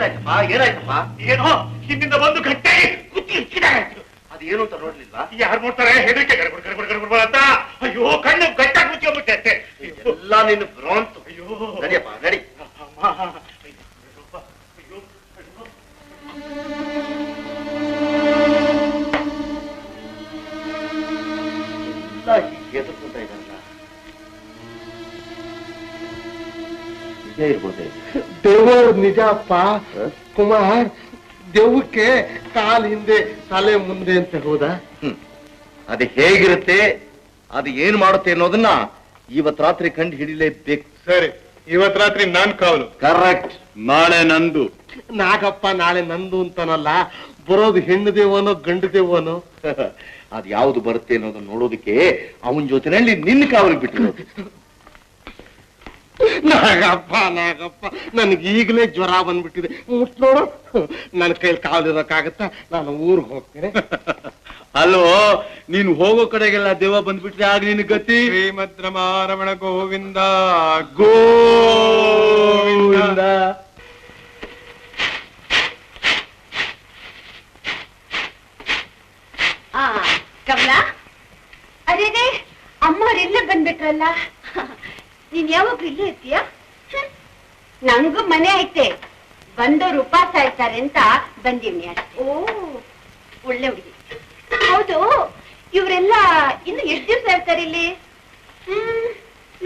ಏನಾಯ್ತಪ್ಪ ಏನಾಯ್ತಪ್ಪ? ಏನೋ ಹಿಂದಿಂದ ಬಂದು ಗಟ್ಟಿಯಾಗಿ ಕುತ್ತಿ ಇಚ್ಚಿದ್ದಾರೆ. ಅದೇನು ಅಂತ ನೋಡ್ಲಿಲ್ವಾ? ಯಾರು ನೋಡ್ತಾರೆ? ಹೆದರಿಕೆ ಗಡಬಡ ಅಂತ. ಅಯ್ಯೋ ಕಣ್ಣು ಗಟ್ಟಾಗಿ ಮುಚ್ಕೊಂಡ್ಬಿಟ್ಟೆ ಅಷ್ಟೇ. ಎಲ್ಲ ನಿನ್ನ ಭ್ರಾಂತು. ಅಯ್ಯೋ ನಡಿಯಪ್ಪ ನಡಿ. ಎಲ್ಲ ಹೀಗೆ ಎದುರ್ಕೊಂತ ಇದ್ದಾರಲ್ಲ, ನಿಜ ಇರ್ಬೋದೆ? ದೇವರು ನಿಜಪ್ಪ ಕುಮಾರ್. ದೆವ್ವಕ್ಕೆ ಕಾಲ್ ಹಿಂದೆ ತಲೆ ಮುಂದೆ ಅಂತ ಹೋದಾ? ಅದು ಹೇಗಿರುತ್ತೆ, ಅದು ಏನ್ ಮಾಡುತ್ತೆ ಅನ್ನೋದನ್ನ ಇವತ್ ರಾತ್ರಿ ಕಂಡು ಹಿಡಿಲೇಬೇಕು. ಸರಿ, ಇವತ್ ರಾತ್ರಿ ನಾನ್ ಕಾವಲು. ಕರೆಕ್ಟ್. ನಾಳೆ ನಂದು. ನಾಗಪ್ಪ ನಾಳೆ ನಂದು ಅಂತಾನಲ್ಲ, ಬರೋದು ಹೆಣ್ಣು ದೇವನೋ ಗಂಡು ದೇವನೋ? ಅದ್ ಯಾವ್ದು ಬರುತ್ತೆ ಅನ್ನೋದನ್ನ ನೋಡೋದಕ್ಕೆ ಅವನ ಜೊತೆನಲ್ಲಿ ನಿನ್ನ ಕಾವಲಿಗೆ ಬಿಟ್ಟಿರೋದು. ನಾಗಪ್ಪ ನಾಗಪ್ಪ, ನನ್ಗೆ ಈಗಲೇ ಜ್ವರ ಬಂದ್ಬಿಟ್ಟಿದೆ. ಮುಟ್ ನೋಡು, ನನ್ನ ಕೈಲಿ ಕಾವಲಿರೋಕ್ಕಾಗತ್ತ? ನಾನು ಊರ್ಗ್ ಹೋಗ್ತೀನಿ. ಅಲ್ಲೋ, ನೀನು ಹೋಗೋ ಕಡೆಗೆಲ್ಲ ದೇವ ಬಂದ್ಬಿಟ್ರೆ ಆಗ ನಿನ್ ಗತಿ. ಶ್ರೀಮದ್ ರಮಣ ಗೋವಿಂದ ಗೋವಿಂದ. ಕಮಲಾ, ಅರೇನೇ ಅಮ್ಮವ್ರೆಲ್ಲ ಬಂದ್ಬಿಟ್ರಲ್ಲ. ನೀನ್ ಯಾವಾಗ್ಲೂ ಇಲ್ಲೇ ಇರ್ತೀಯ? ನಂಗೂ ಮನೆ ಐತೆ, ಬಂದವ್ರು ಉಪವಾಸ ಆಯ್ತಾರೆ ಅಂತ ಬಂದೀವ್ನಿ ಅಷ್ಟೇ. ಓ, ಒಳ್ಳೆ ಹುಡುಗಿ. ಹೌದು, ಇವರೆಲ್ಲ ಇನ್ನು ಎಷ್ಟು ದಿವಸ ಇರ್ತಾರೆ ಇಲ್ಲಿ?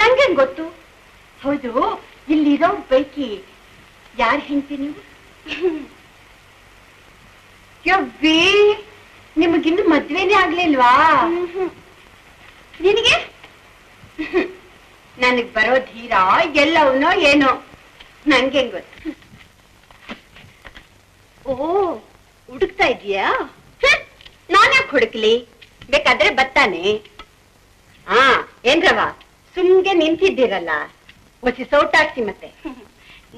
ನಂಗೇನ್ ಗೊತ್ತು. ಹೌದು, ಇಲ್ಲಿರೋ ಪೈಕಿ ಯಾರು ಹೆಂಡ್ತಿ ನೀವು? ಯವ್ವೇ, ನಿಮಗಿನ್ನು ಮದ್ವೆನೇ ಆಗ್ಲಿಲ್ವಾ? ನಿನಗೆ ನನಗ್ ಬರೋ ಧೀರ ಎಲ್ಲವನೋ ಏನೋ, ನಂಗೆ ಗೊತ್ತು. ಓ, ಹುಡುಕ್ತಾ ಇದೀಯಾ? ನಾನ್ಯಾಕೆ ಹುಡುಕ್ಲಿ, ಬೇಕಾದ್ರೆ ಬತ್ತಾನೆ. ಏನ್ರವ ಸುಮ್ಗೆ ನಿಂತಿದ್ದೀರಲ್ಲ, ಒಸಿ ಸೌಟಾಕ್ಸಿ. ಮತ್ತೆ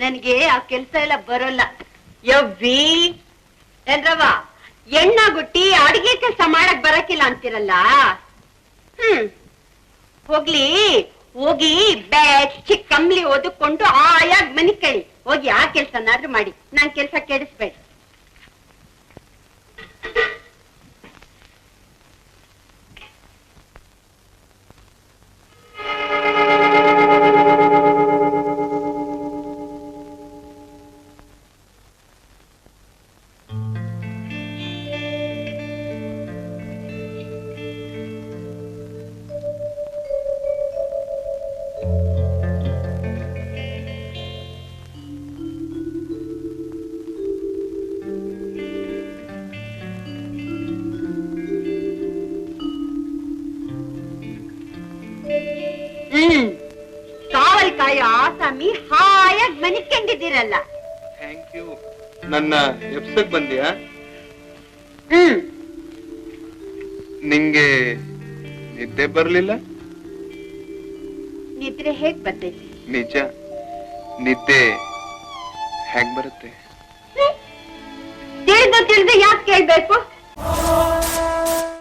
ನನಗೆ ಆ ಕೆಲ್ಸ ಎಲ್ಲ ಬರೋಲ್ಲ. ಯವ್ವಿ ಏನ್ರವ, ಎಣ್ಣಾಗುಟ್ಟಿ ಅಡಿಗೆ ಕೆಲಸ ಮಾಡಕ್ ಬರಕಿಲ್ಲ ಅಂತಿರಲ್ಲ. ಹೋಗ್ಲಿ, ಹೋಗಿ ಬೆಚ್ಚಿ ಕಂಬ್ಲಿ ಓದಿಕೊಂಡು ಆಯಾಗ್ ಮನಿ ಕಳಿ ಹೋಗಿ ಆ ಕೆಲ್ಸನಾದ್ರೂ ಮಾಡಿ, ನಾನ್ ಕೆಲ್ಸ ಕೆಡಿಸ್ಬೇಡ. ಕಾವಲ್ಕಾಯ ಆಸಾಮಿ ಹಾಯಾಗಿ ಮನಿಕೊಂಡಿದ್ದೀರಲ್ಲ. Thank you. ನನ್ನ ಎಪ್ಸಕ್ ಬಂದ್ಯಾ? ನಿಂಗೆ ನಿದ್ದೆ ಬರ್ಲಿಲ್ಲ? ನಿದ್ರೆ ಹೇಗ್ ಬರ್ತೈತಿ? ನಿಜ, ನಿದ್ದೆ ಹೇಗ್ ಬರುತ್ತೆ? ತಿಳಿದು ಯಾಕೆ ಕೇಳ್ಬೇಕು?